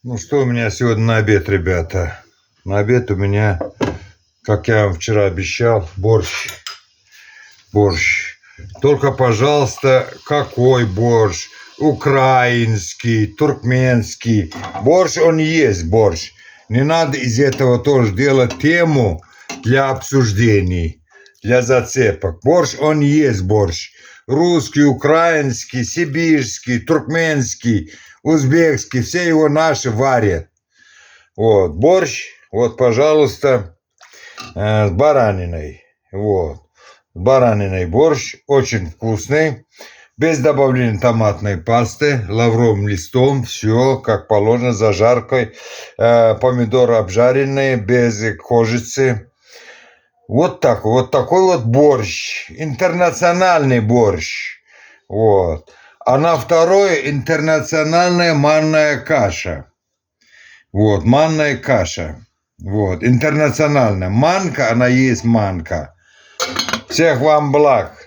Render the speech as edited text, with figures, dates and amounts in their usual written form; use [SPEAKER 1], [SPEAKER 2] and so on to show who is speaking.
[SPEAKER 1] Ну что у меня сегодня на обед, ребята? На обед у меня, как я вам вчера обещал, борщ. Борщ. Только, пожалуйста, какой борщ? Украинский, туркменский. Борщ он есть, борщ. Не надо из этого тоже делать тему для обсуждений, для зацепок. Борщ он есть, борщ. Русский, украинский, сибирский, туркменский, узбекский. Все его наши варят. Вот, борщ, вот, пожалуйста, с бараниной. Вот. С бараниной борщ. Очень вкусный. Без добавления томатной пасты, лавровым листом, все как положено, зажаркой, помидоры обжаренные, без кожицы. Вот так, вот такой вот борщ, интернациональный борщ. Вот. А на второе интернациональная манная каша. Вот, манная каша. Вот, интернациональная. Манка, она есть манка. Всех вам благ.